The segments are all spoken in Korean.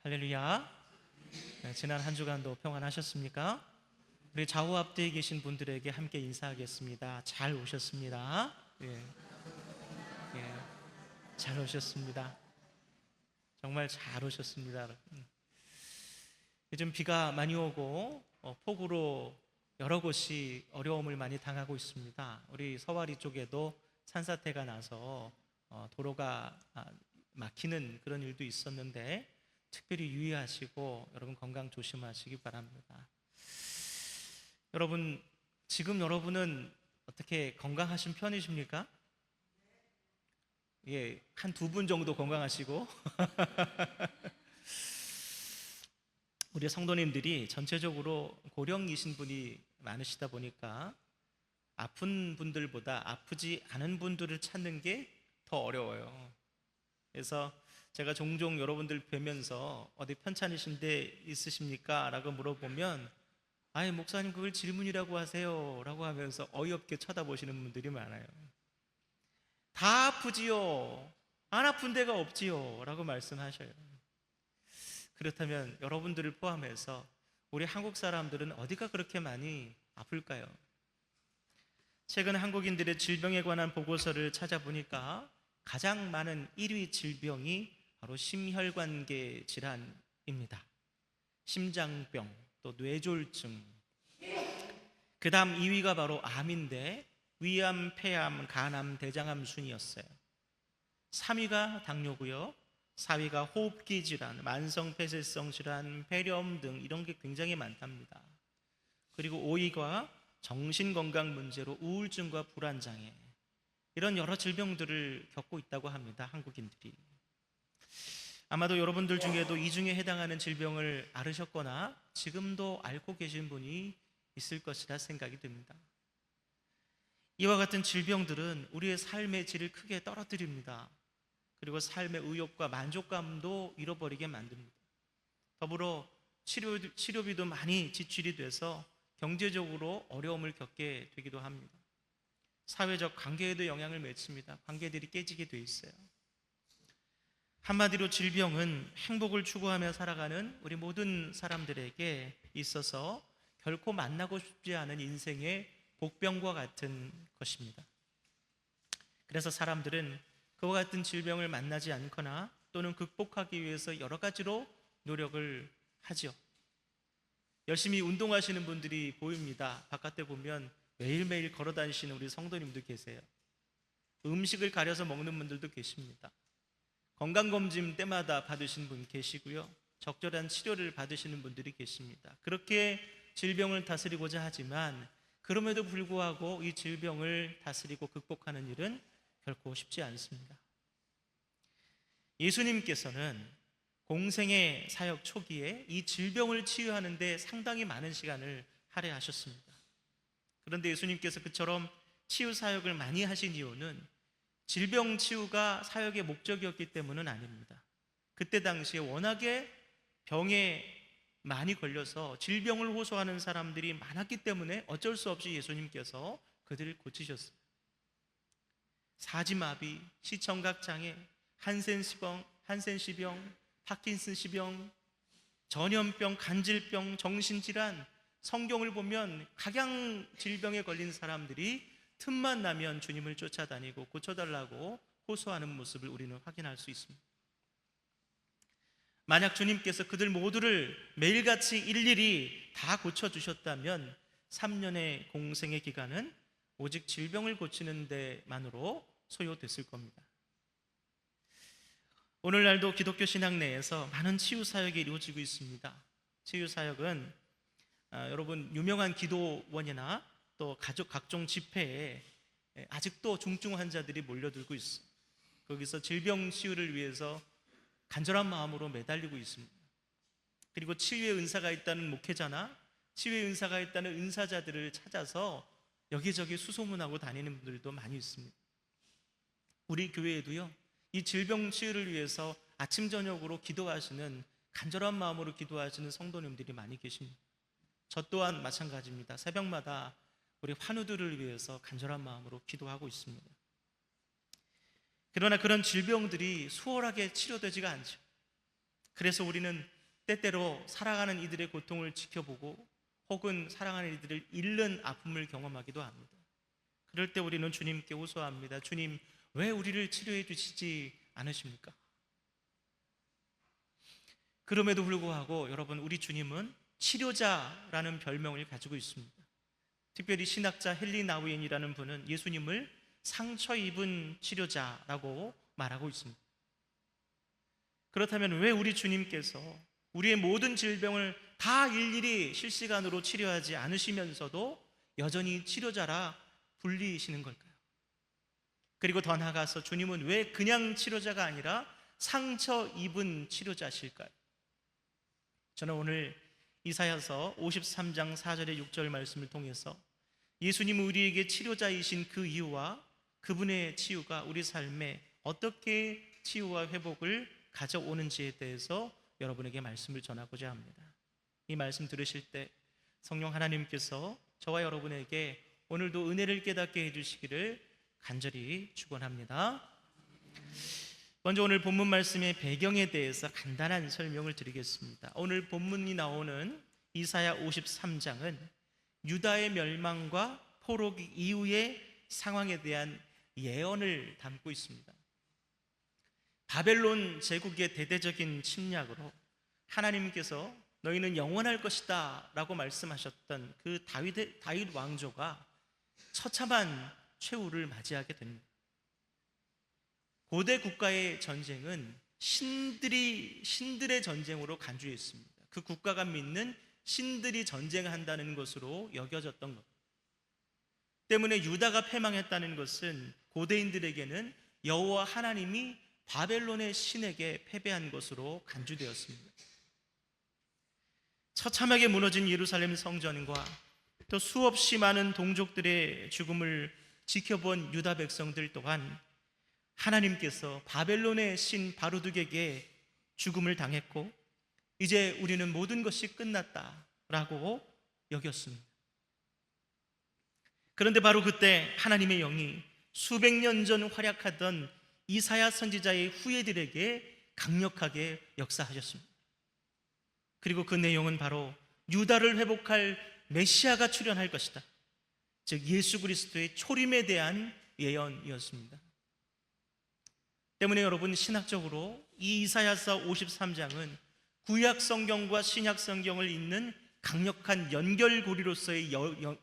할렐루야. 네, 지난 한 주간도 평안하셨습니까? 우리 좌우 앞뒤에 계신 분들에게 함께 인사하겠습니다. 잘 오셨습니다. 예, 예, 잘 오셨습니다. 정말 잘 오셨습니다. 요즘 비가 많이 오고 폭우로 여러 곳이 어려움을 많이 당하고 있습니다. 우리 서와리 쪽에도 산사태가 나서 도로가 막히는 그런 일도 있었는데 특별히 유의하시고 여러분 건강 조심하시기 바랍니다. 여러분, 지금 여러분은 어떻게 건강하신 편이십니까? 예, 한 두 분 정도 건강하시고 우리 성도님들이 전체적으로 고령이신 분이 많으시다 보니까 아픈 분들보다 아프지 않은 분들을 찾는 게 더 어려워요. 그래서 제가 종종 여러분들 뵈면서 어디 편찮으신 데 있으십니까? 라고 물어보면 아이 목사님 그걸 질문이라고 하세요 라고 하면서 어이없게 쳐다보시는 분들이 많아요. 다 아프지요. 안 아픈 데가 없지요 라고 말씀하셔요. 그렇다면 여러분들을 포함해서 우리 한국 사람들은 어디가 그렇게 많이 아플까요? 최근 한국인들의 질병에 관한 보고서를 찾아보니까 가장 많은 1위 질병이 바로 심혈관계 질환입니다. 심장병, 또 뇌졸중. 그 다음 2위가 바로 암인데 위암, 폐암, 간암, 대장암 순이었어요. 3위가 당뇨고요. 4위가 호흡기 질환, 만성폐쇄성 질환, 폐렴 등 이런 게 굉장히 많답니다. 그리고 5위가 정신건강 문제로 우울증과 불안장애, 이런 여러 질병들을 겪고 있다고 합니다. 한국인들이. 아마도 여러분들 중에도 이 중에 해당하는 질병을 앓으셨거나 지금도 앓고 계신 분이 있을 것이라 생각이 듭니다. 이와 같은 질병들은 우리의 삶의 질을 크게 떨어뜨립니다. 그리고 삶의 의욕과 만족감도 잃어버리게 만듭니다. 더불어 치료비도 많이 지출이 돼서 경제적으로 어려움을 겪게 되기도 합니다. 사회적 관계에도 영향을 미칩니다. 관계들이 깨지게 돼 있어요. 한마디로 질병은 행복을 추구하며 살아가는 우리 모든 사람들에게 있어서 결코 만나고 싶지 않은 인생의 복병과 같은 것입니다. 그래서 사람들은 그와 같은 질병을 만나지 않거나 또는 극복하기 위해서 여러 가지로 노력을 하죠. 열심히 운동하시는 분들이 보입니다. 바깥에 보면 매일매일 걸어 다니시는 우리 성도님도 계세요. 음식을 가려서 먹는 분들도 계십니다. 건강검진 때마다 받으시는 분 계시고요. 적절한 치료를 받으시는 분들이 계십니다. 그렇게 질병을 다스리고자 하지만 그럼에도 불구하고 이 질병을 다스리고 극복하는 일은 결코 쉽지 않습니다. 예수님께서는 공생의 사역 초기에 이 질병을 치유하는 데 상당히 많은 시간을 할애하셨습니다. 그런데 예수님께서 그처럼 치유 사역을 많이 하신 이유는 질병 치유가 사역의 목적이었기 때문은 아닙니다. 그때 당시에 워낙에 병에 많이 걸려서 질병을 호소하는 사람들이 많았기 때문에 어쩔 수 없이 예수님께서 그들을 고치셨어요. 사지마비, 시청각장애, 한센시병, 파킨슨시병, 전염병, 간질병, 정신질환, 성경을 보면 각양 질병에 걸린 사람들이 틈만 나면 주님을 쫓아다니고 고쳐달라고 호소하는 모습을 우리는 확인할 수 있습니다. 만약 주님께서 그들 모두를 매일같이 일일이 다 고쳐주셨다면 3년의 공생의 기간은 오직 질병을 고치는 데만으로 소요됐을 겁니다. 오늘날도 기독교 신앙 내에서 많은 치유사역이 이루어지고 있습니다. 치유사역은 여러분 유명한 기도원이나 또 가족 각종 집회에 아직도 중증 환자들이 몰려들고 있어요. 거기서 질병 치유를 위해서 간절한 마음으로 매달리고 있습니다. 그리고 치유의 은사가 있다는 목회자나 치유의 은사가 있다는 은사자들을 찾아서 여기저기 수소문하고 다니는 분들도 많이 있습니다. 우리 교회에도요, 이 질병 치유를 위해서 아침 저녁으로 기도하시는, 간절한 마음으로 기도하시는 성도님들이 많이 계십니다. 저 또한 마찬가지입니다. 새벽마다 우리 환우들을 위해서 간절한 마음으로 기도하고 있습니다. 그러나 그런 질병들이 수월하게 치료되지가 않죠. 그래서 우리는 때때로 사랑하는 이들의 고통을 지켜보고 혹은 사랑하는 이들을 잃는 아픔을 경험하기도 합니다. 그럴 때 우리는 주님께 호소합니다. 주님, 왜 우리를 치료해 주시지 않으십니까? 그럼에도 불구하고 여러분, 우리 주님은 치료자라는 별명을 가지고 있습니다. 특별히 신학자 헨리 나우엔이라는 분은 예수님을 상처 입은 치료자라고 말하고 있습니다. 그렇다면 왜 우리 주님께서 우리의 모든 질병을 다 일일이 실시간으로 치료하지 않으시면서도 여전히 치료자라 불리시는 걸까요? 그리고 더 나아가서 주님은 왜 그냥 치료자가 아니라 상처 입은 치료자실까요? 저는 오늘 이사야서 53장 4절에 6절 말씀을 통해서 예수님은 우리에게 치료자이신 그 이유와 그분의 치유가 우리 삶에 어떻게 치유와 회복을 가져오는지에 대해서 여러분에게 말씀을 전하고자 합니다. 이 말씀 들으실 때 성령 하나님께서 저와 여러분에게 오늘도 은혜를 깨닫게 해주시기를 간절히 축원합니다. 먼저 오늘 본문 말씀의 배경에 대해서 간단한 설명을 드리겠습니다. 오늘 본문이 나오는 이사야 53장은 유다의 멸망과 포로기 이후의 상황에 대한 예언을 담고 있습니다. 바벨론 제국의 대대적인 침략으로 하나님께서 너희는 영원할 것이다 라고 말씀하셨던 그 다윗 왕조가 처참한 최후를 맞이하게 됩니다. 고대 국가의 전쟁은 신들의 전쟁으로 간주했습니다. 그 국가가 믿는 신들이 전쟁한다는 것으로 여겨졌던 것 때문에 유다가 패망했다는 것은 고대인들에게는 여호와 하나님이 바벨론의 신에게 패배한 것으로 간주되었습니다. 처참하게 무너진 예루살렘 성전과 또 수없이 많은 동족들의 죽음을 지켜본 유다 백성들 또한 하나님께서 바벨론의 신 바루둑에게 죽음을 당했고 이제 우리는 모든 것이 끝났다라고 여겼습니다. 그런데 바로 그때 하나님의 영이 수백 년 전 활약하던 이사야 선지자의 후예들에게 강력하게 역사하셨습니다. 그리고 그 내용은 바로 유다를 회복할 메시아가 출현할 것이다, 즉 예수 그리스도의 초림에 대한 예언이었습니다. 때문에 여러분, 신학적으로 이 이사야서 53장은 구약 성경과 신약 성경을 잇는 강력한 연결고리로서의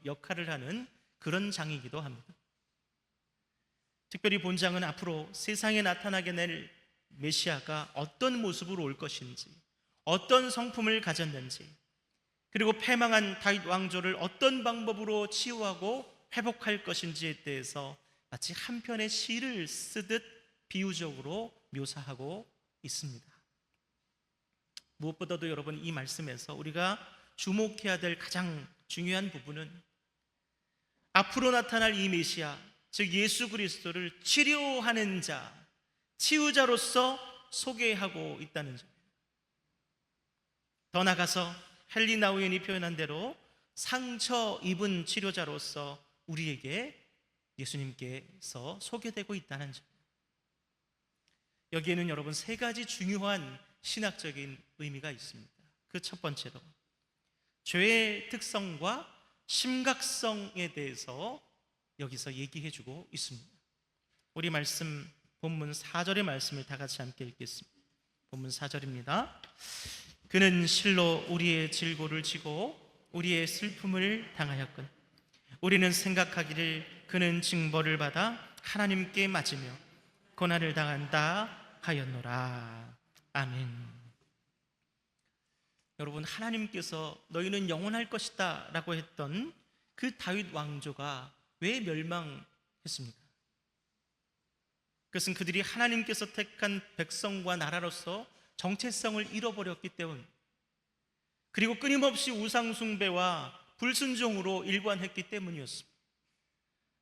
역할을 하는 그런 장이기도 합니다. 특별히 본장은 앞으로 세상에 나타나게 될 메시아가 어떤 모습으로 올 것인지, 어떤 성품을 가졌는지, 그리고 패망한 다윗 왕조를 어떤 방법으로 치유하고 회복할 것인지에 대해서 마치 한 편의 시를 쓰듯 비유적으로 묘사하고 있습니다. 무엇보다도 여러분, 이 말씀에서 우리가 주목해야 될 가장 중요한 부분은 앞으로 나타날 이 메시아, 즉 예수 그리스도를 치료하는 자, 치유자로서 소개하고 있다는 점. 더 나아가서 헨리 나우엔이 표현한 대로 상처 입은 치료자로서 우리에게 예수님께서 소개되고 있다는 점. 여기에는 여러분 세 가지 중요한 신학적인 의미가 있습니다. 그 첫 번째로 죄의 특성과 심각성에 대해서 여기서 얘기해주고 있습니다. 우리 말씀 본문 4절의 말씀을 다 같이 함께 읽겠습니다. 본문 4절입니다. 그는 실로 우리의 질고를 지고 우리의 슬픔을 당하였거늘 우리는 생각하기를 그는 징벌을 받아 하나님께 맞으며 고난을 당한다 하였노라. 아멘. 여러분, 하나님께서 너희는 영원할 것이다 라고 했던 그 다윗 왕조가 왜 멸망했습니까? 그것은 그들이 하나님께서 택한 백성과 나라로서 정체성을 잃어버렸기 때문, 그리고 끊임없이 우상숭배와 불순종으로 일관했기 때문이었습니다.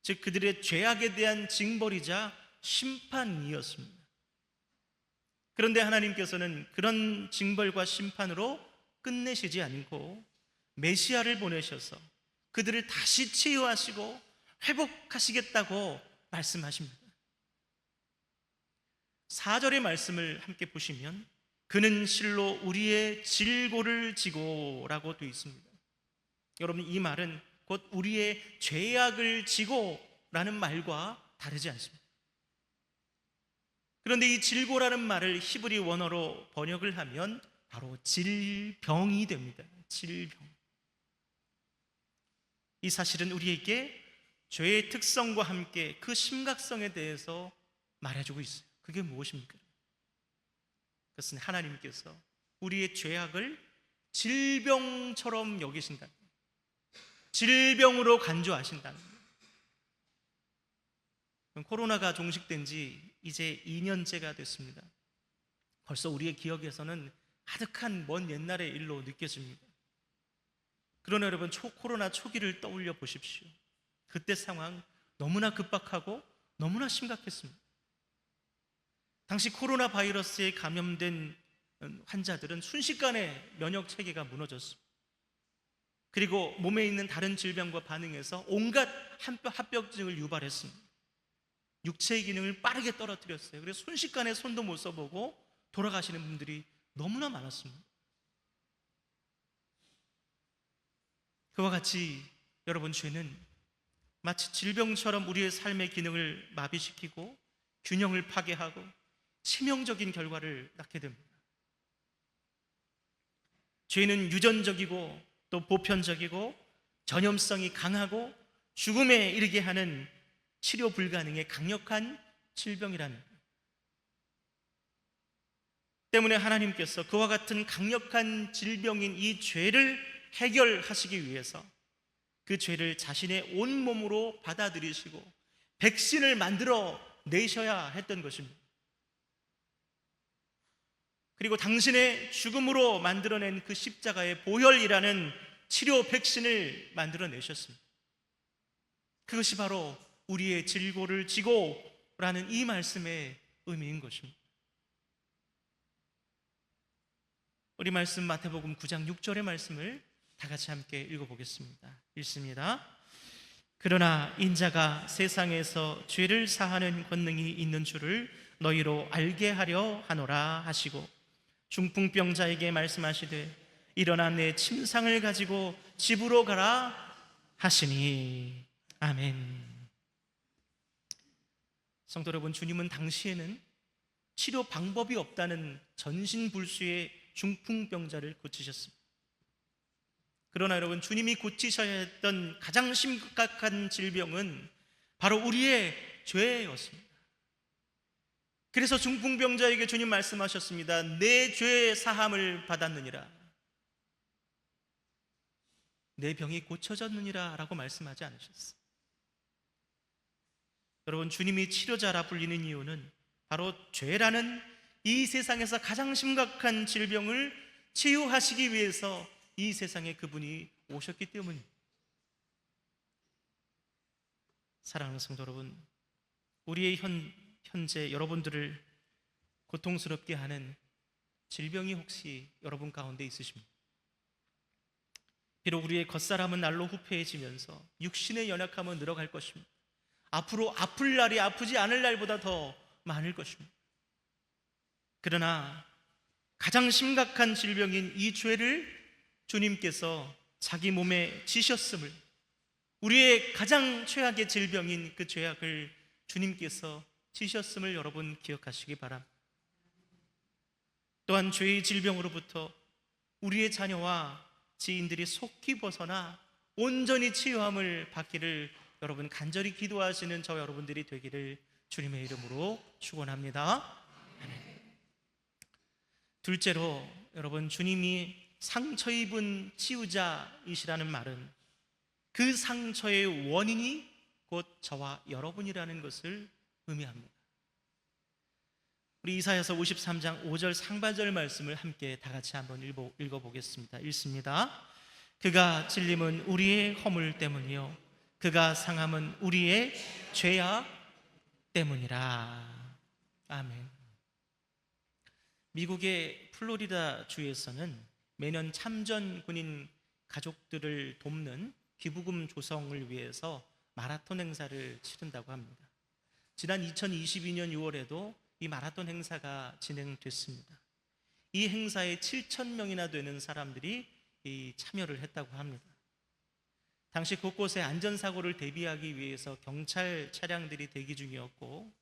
즉 그들의 죄악에 대한 징벌이자 심판이었습니다. 그런데 하나님께서는 그런 징벌과 심판으로 끝내시지 않고 메시아를 보내셔서 그들을 다시 치유하시고 회복하시겠다고 말씀하십니다. 4절의 말씀을 함께 보시면 그는 실로 우리의 질고를 지고라고 되어 있습니다. 여러분, 이 말은 곧 우리의 죄악을 지고라는 말과 다르지 않습니다. 그런데 이 질고라는 말을 히브리 원어로 번역을 하면 바로 질병이 됩니다. 질병. 이 사실은 우리에게 죄의 특성과 함께 그 심각성에 대해서 말해주고 있어요. 그게 무엇입니까? 그것은 하나님께서 우리의 죄악을 질병처럼 여기신다. 질병으로 간주하신다는 거예요. 코로나가 종식된 지 이제 2년째가 됐습니다. 벌써 우리의 기억에서는 가득한 먼 옛날의 일로 느껴집니다. 그러나 여러분, 코로나 초기를 떠올려 보십시오. 그때 상황 너무나 급박하고 너무나 심각했습니다. 당시 코로나 바이러스에 감염된 환자들은 순식간에 면역 체계가 무너졌습니다. 그리고 몸에 있는 다른 질병과 반응해서 온갖 합병증을 유발했습니다. 육체의 기능을 빠르게 떨어뜨렸어요. 그래서 순식간에 손도 못 써보고 돌아가시는 분들이 너무나 많았습니다. 그와 같이 여러분, 죄는 마치 질병처럼 우리의 삶의 기능을 마비시키고 균형을 파괴하고 치명적인 결과를 낳게 됩니다. 죄는 유전적이고 또 보편적이고 전염성이 강하고 죽음에 이르게 하는 치료 불가능의 강력한 질병이라는 거예요. 때문에 하나님께서 그와 같은 강력한 질병인 이 죄를 해결하시기 위해서 그 죄를 자신의 온몸으로 받아들이시고 백신을 만들어 내셔야 했던 것입니다. 그리고 당신의 죽음으로 만들어낸 그 십자가의 보혈이라는 치료 백신을 만들어 내셨습니다. 그것이 바로 우리의 질고를 지고라는 이 말씀의 의미인 것입니다. 우리 말씀 마태복음 9장 6절의 말씀을 다 같이 함께 읽어보겠습니다. 읽습니다. 그러나 인자가 세상에서 죄를 사하는 권능이 있는 줄을 너희로 알게 하려 하노라 하시고 중풍병자에게 말씀하시되 일어나 내 침상을 가지고 집으로 가라 하시니. 아멘. 성도 여러분, 주님은 당시에는 치료 방법이 없다는 전신불수의 중풍병자를 고치셨습니다. 그러나 여러분, 주님이 고치셔야 했던 가장 심각한 질병은 바로 우리의 죄였습니다. 그래서 중풍병자에게 주님 말씀하셨습니다. 내 죄의 사함을 받았느니라, 내 병이 고쳐졌느니라 라고 말씀하지 않으셨어요. 여러분, 주님이 치료자라 불리는 이유는 바로 죄라는 이 세상에서 가장 심각한 질병을 치유하시기 위해서 이 세상에 그분이 오셨기 때문입니다. 사랑하는 성도 여러분, 우리의 현재 여러분들을 고통스럽게 하는 질병이 혹시 여러분 가운데 있으십니까? 비록 우리의 겉사람은 날로 후패해지면서 육신의 연약함은 늘어갈 것입니다. 앞으로 아플 날이 아프지 않을 날보다 더 많을 것입니다. 그러나 가장 심각한 질병인 이 죄를 주님께서 자기 몸에 지셨음을, 우리의 가장 최악의 질병인 그 죄악을 주님께서 지셨음을 여러분 기억하시기 바랍니다. 또한 죄의 질병으로부터 우리의 자녀와 지인들이 속히 벗어나 온전히 치유함을 받기를 여러분 간절히 기도하시는 저 여러분들이 되기를 주님의 이름으로 축원합니다. 둘째로, 여러분, 주님이 상처 입은 치유자이시라는 말은 그 상처의 원인이 곧 저와 여러분이라는 것을 의미합니다. 우리 이사야서 53장 5절 상반절 말씀을 함께 다 같이 한번 읽어보겠습니다. 읽습니다. 그가 찔림은 우리의 허물 때문이요 그가 상함은 우리의 죄악 때문이라. 아멘. 미국의 플로리다 주에서는 매년 참전 군인 가족들을 돕는 기부금 조성을 위해서 마라톤 행사를 치른다고 합니다. 지난 2022년 6월에도 이 마라톤 행사가 진행됐습니다. 이 행사에 7천 명이나 되는 사람들이 참여를 했다고 합니다. 당시 곳곳에 안전사고를 대비하기 위해서 경찰 차량들이 대기 중이었고,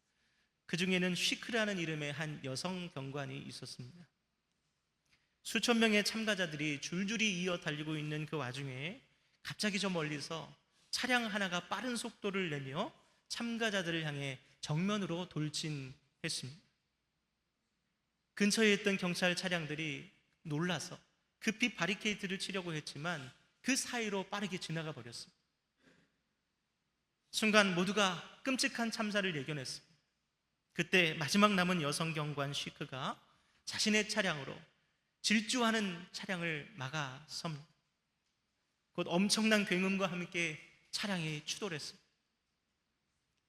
그 중에는 쉬크라는 이름의 한 여성 경관이 있었습니다. 수천 명의 참가자들이 줄줄이 이어 달리고 있는 그 와중에 갑자기 저 멀리서 차량 하나가 빠른 속도를 내며 참가자들을 향해 정면으로 돌진했습니다. 근처에 있던 경찰 차량들이 놀라서 급히 바리케이트를 치려고 했지만 그 사이로 빠르게 지나가 버렸습니다. 순간 모두가 끔찍한 참사를 예견했습니다. 그때 마지막 남은 여성 경관 쉬크가 자신의 차량으로 질주하는 차량을 막아섭니다. 곧 엄청난 굉음과 함께 차량이 추돌했습니다.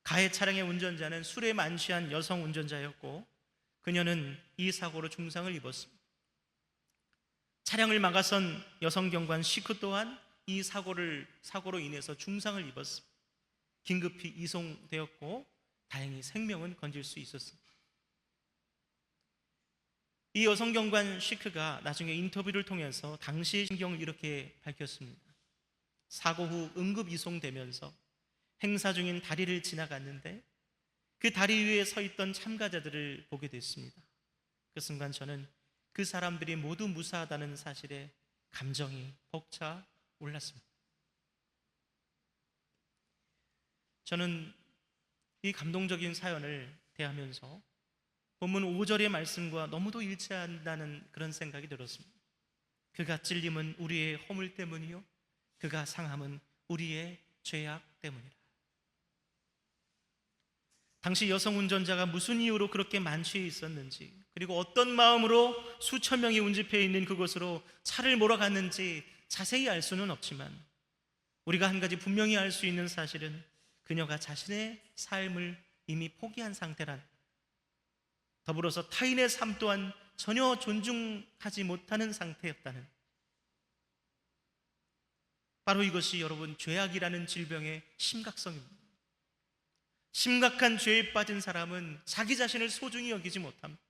가해 차량의 운전자는 술에 만취한 여성 운전자였고, 그녀는 이 사고로 중상을 입었습니다. 차량을 막아선 여성 경관 쉬크 또한 이 사고로 인해서 중상을 입었습니다. 긴급히 이송되었고 다행히 생명은 건질 수 있었습니다. 이 여성 경관 쉬크가 나중에 인터뷰를 통해서 당시의 심경을 이렇게 밝혔습니다. 사고 후 응급 이송되면서 행사 중인 다리를 지나갔는데 그 다리 위에 서 있던 참가자들을 보게 됐습니다. 그 순간 저는 그 사람들이 모두 무사하다는 사실에 감정이 벅차 올랐습니다. 저는 이 감동적인 사연을 대하면서 본문 5절의 말씀과 너무도 일치한다는 그런 생각이 들었습니다. 그가 찔림은 우리의 허물 때문이요 그가 상함은 우리의 죄악 때문이라. 당시 여성 운전자가 무슨 이유로 그렇게 만취해 있었는지, 그리고 어떤 마음으로 수천 명이 운집해 있는 그곳으로 차를 몰아갔는지 자세히 알 수는 없지만, 우리가 한 가지 분명히 알 수 있는 사실은 그녀가 자신의 삶을 이미 포기한 상태란, 더불어서 타인의 삶 또한 전혀 존중하지 못하는 상태였다는, 바로 이것이 여러분 죄악이라는 질병의 심각성입니다. 심각한 죄에 빠진 사람은 자기 자신을 소중히 여기지 못합니다.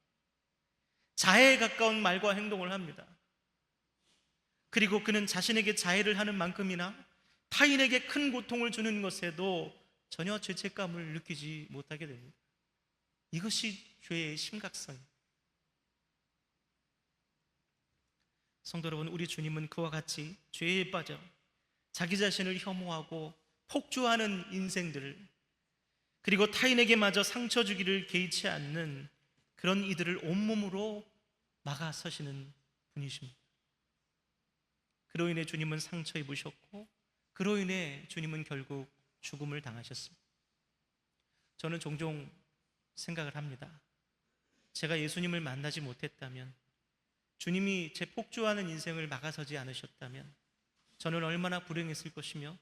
자해에 가까운 말과 행동을 합니다. 그리고 그는 자신에게 자해를 하는 만큼이나 타인에게 큰 고통을 주는 것에도 전혀 죄책감을 느끼지 못하게 됩니다. 이것이 죄의 심각성입니다. 성도 여러분, 우리 주님은 그와 같이 죄에 빠져 자기 자신을 혐오하고 폭주하는 인생들을, 그리고 타인에게 마저 상처 주기를 개의치 않는 그런 이들을 온몸으로 막아서시는 분이십니다. 그로 인해 주님은 상처 입으셨고, 그로 인해 주님은 결국 죽음을 당하셨습니다. 저는 종종 생각을 합니다. 제가 예수님을 만나지 못했다면, 주님이 제 폭주하는 인생을 막아서지 않으셨다면 저는 얼마나 불행했을 것이며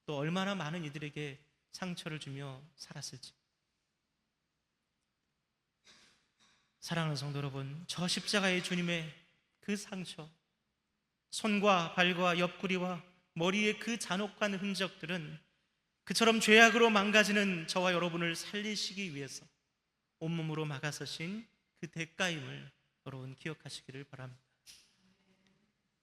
또 얼마나 많은 이들에게 상처를 주며 살았을지. 사랑하는 성도 여러분, 저 십자가의 주님의 그 상처, 손과 발과 옆구리와 머리의 그 잔혹한 흔적들은 그처럼 죄악으로 망가지는 저와 여러분을 살리시기 위해서 온몸으로 막아서신 그 대가임을 여러분 기억하시기를 바랍니다.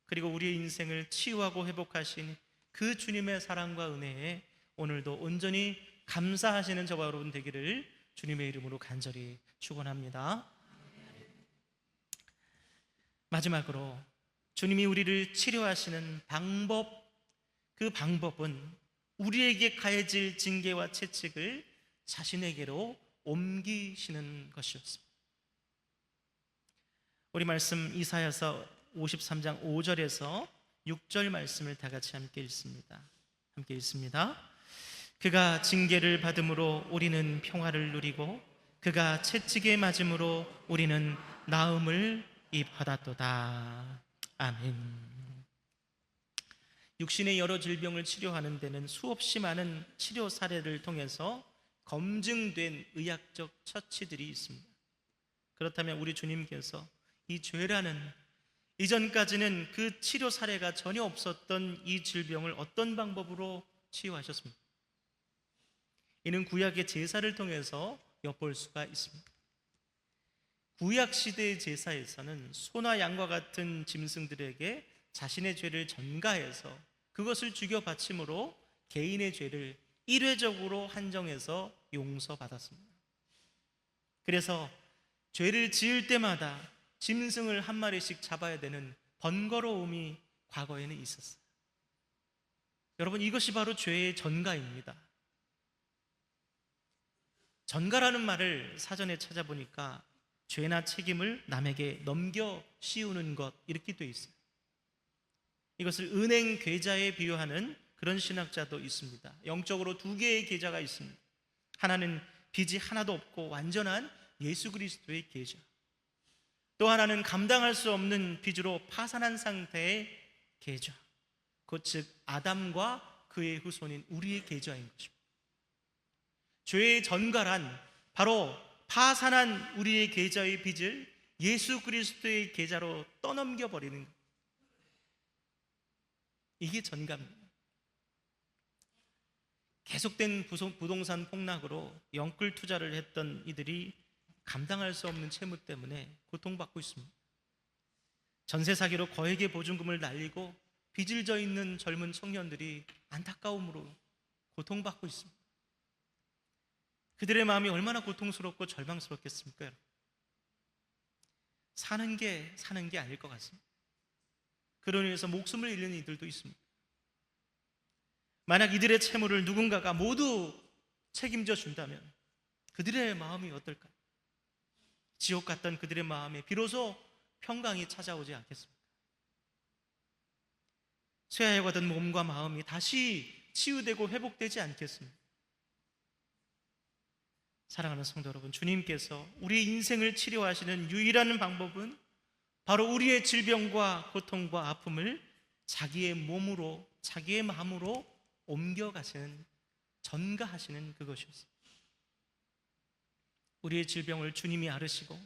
그리고 우리의 인생을 치유하고 회복하신 그 주님의 사랑과 은혜에 오늘도 온전히 감사하시는 저와 여러분 되기를 주님의 이름으로 간절히 축원합니다. 마지막으로 주님이 우리를 치료하시는 방법, 그 방법은 우리에게 가해질 징계와 채찍을 자신에게로 옮기시는 것이었습니다. 우리 말씀 이사야서 53장 5절에서 6절 말씀을 다 같이 함께 읽습니다. 함께 읽습니다. 그가 징계를 받음으로 우리는 평화를 누리고 그가 채찍에 맞음으로 우리는 나음을 받았도다. 아멘. 육신의 여러 질병을 치료하는 데는 수없이 많은 치료 사례를 통해서 검증된 의학적 처치들이 있습니다. 그렇다면 우리 주님께서 이 죄라는, 이전까지는 그 치료 사례가 전혀 없었던 이 질병을 어떤 방법으로 치유하셨습니까? 이는 구약의 제사를 통해서 엿볼 수가 있습니다. 구약 시대의 제사에서는 소나 양과 같은 짐승들에게 자신의 죄를 전가해서 그것을 죽여 바침으로 개인의 죄를 일회적으로 한정해서 용서받았습니다. 그래서 죄를 지을 때마다 짐승을 한 마리씩 잡아야 되는 번거로움이 과거에는 있었어요. 여러분, 이것이 바로 죄의 전가입니다. 전가라는 말을 사전에 찾아보니까 죄나 책임을 남에게 넘겨 씌우는 것, 이렇게 되어 있어요. 이것을 은행 계좌에 비유하는 그런 신학자도 있습니다. 영적으로 두 개의 계좌가 있습니다. 하나는 빚이 하나도 없고 완전한 예수 그리스도의 계좌, 또 하나는 감당할 수 없는 빚으로 파산한 상태의 계좌, 즉 아담과 그의 후손인 우리의 계좌인 것입니다. 죄의 전가란 바로 파산한 우리의 계좌의 빚을 예수 그리스도의 계좌로 떠넘겨 버리는 것, 이게 전가입니다. 계속된 부동산 폭락으로 영끌 투자를 했던 이들이 감당할 수 없는 채무 때문에 고통받고 있습니다. 전세 사기로 거액의 보증금을 날리고 빚을 져 있는 젊은 청년들이 안타까움으로 고통받고 있습니다. 그들의 마음이 얼마나 고통스럽고 절망스럽겠습니까, 여러분? 사는 게 아닐 것 같습니다. 그로 인해서 목숨을 잃는 이들도 있습니다. 만약 이들의 채무를 누군가가 모두 책임져 준다면 그들의 마음이 어떨까요? 지옥 같던 그들의 마음에 비로소 평강이 찾아오지 않겠습니까? 쇠하여가던 몸과 마음이 다시 치유되고 회복되지 않겠습니까? 사랑하는 성도 여러분, 주님께서 우리의 인생을 치료하시는 유일한 방법은 바로 우리의 질병과 고통과 아픔을 자기의 몸으로, 자기의 마음으로 옮겨가시는, 전가하시는 그것이었습니다. 우리의 질병을 주님이 앓으시고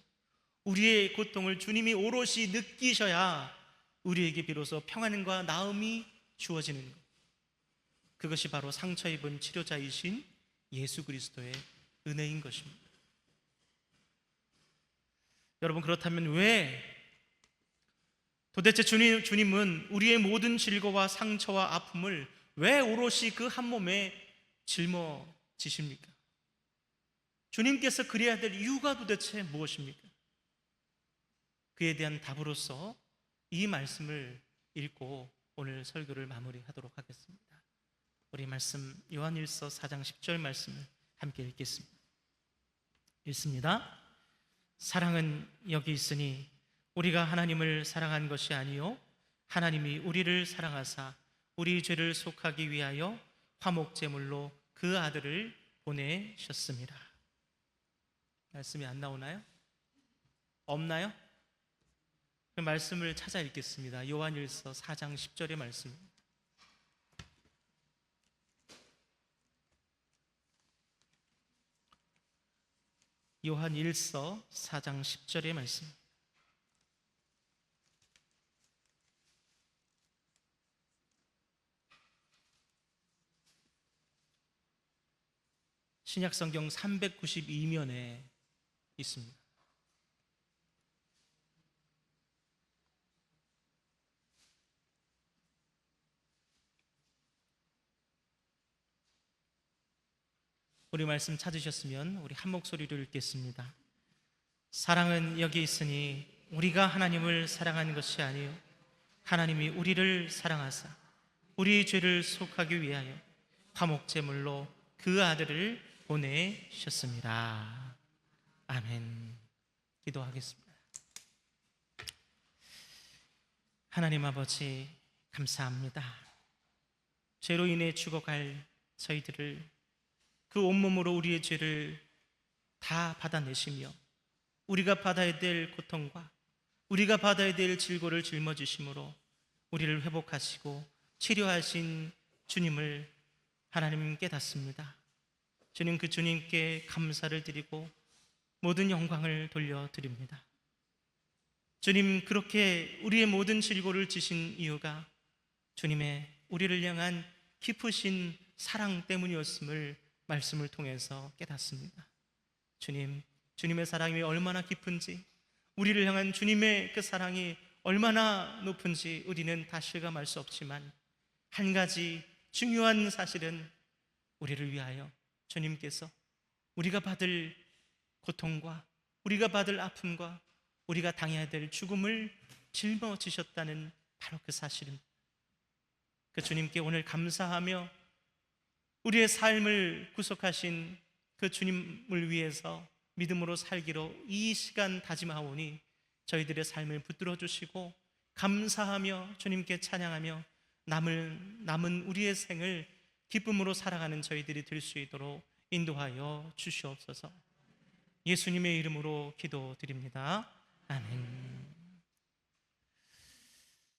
우리의 고통을 주님이 오롯이 느끼셔야 우리에게 비로소 평안과 나음이 주어지는 것, 그것이 바로 상처 입은 치료자이신 예수 그리스도의 은혜인 것입니다. 여러분, 그렇다면 왜 도대체 주님은 우리의 모든 질고와 상처와 아픔을 왜 오롯이 그 한 몸에 짊어지십니까? 주님께서 그래야 될 이유가 도대체 무엇입니까? 그에 대한 답으로서 이 말씀을 읽고 오늘 설교를 마무리하도록 하겠습니다. 우리 말씀 요한일서 4장 10절 말씀을 함께 읽겠습니다. 읽습니다. 사랑은 여기 있으니 우리가 하나님을 사랑한 것이 아니요 하나님이 우리를 사랑하사 우리 죄를 속하기 위하여 화목제물로 그 아들을 보내셨습니다. 말씀이 안 나오나요? 없나요? 그 말씀을 찾아 읽겠습니다. 요한일서 4장 10절의 말씀입니다. 요한일서 4장 10절의 말씀. 신약성경 392면에 있습니다. 우리 말씀 찾으셨으면 우리 한 목소리로 읽겠습니다. 사랑은 여기 있으니 우리가 하나님을 사랑한 것이 아니요 하나님이 우리를 사랑하사 우리 죄를 속하기 위하여 화목제물로 그 아들을 보내셨습니다. 아멘. 기도하겠습니다. 하나님 아버지, 감사합니다. 죄로 인해 죽어갈 저희들을 그 온몸으로 우리의 죄를 다 받아내시며 우리가 받아야 될 고통과 우리가 받아야 될 질고를 짊어지심으로 우리를 회복하시고 치료하신 주님을 하나님 깨닫습니다. 주님, 그 주님께 감사를 드리고 모든 영광을 돌려드립니다. 주님, 그렇게 우리의 모든 질고를 지신 이유가 주님의 우리를 향한 깊으신 사랑 때문이었음을 말씀을 통해서 깨닫습니다. 주님, 주님의 사랑이 얼마나 깊은지 우리를 향한 주님의 그 사랑이 얼마나 높은지 우리는 다 실감할 수 없지만, 한 가지 중요한 사실은 우리를 위하여 주님께서 우리가 받을 고통과 우리가 받을 아픔과 우리가 당해야 될 죽음을 짊어지셨다는 바로 그 사실은, 그 주님께 오늘 감사하며 우리의 삶을 구속하신 그 주님을 위해서 믿음으로 살기로 이 시간 다짐하오니 저희들의 삶을 붙들어 주시고 감사하며 주님께 찬양하며 남은 우리의 생을 기쁨으로 살아가는 저희들이 될 수 있도록 인도하여 주시옵소서. 예수님의 이름으로 기도드립니다. 아멘.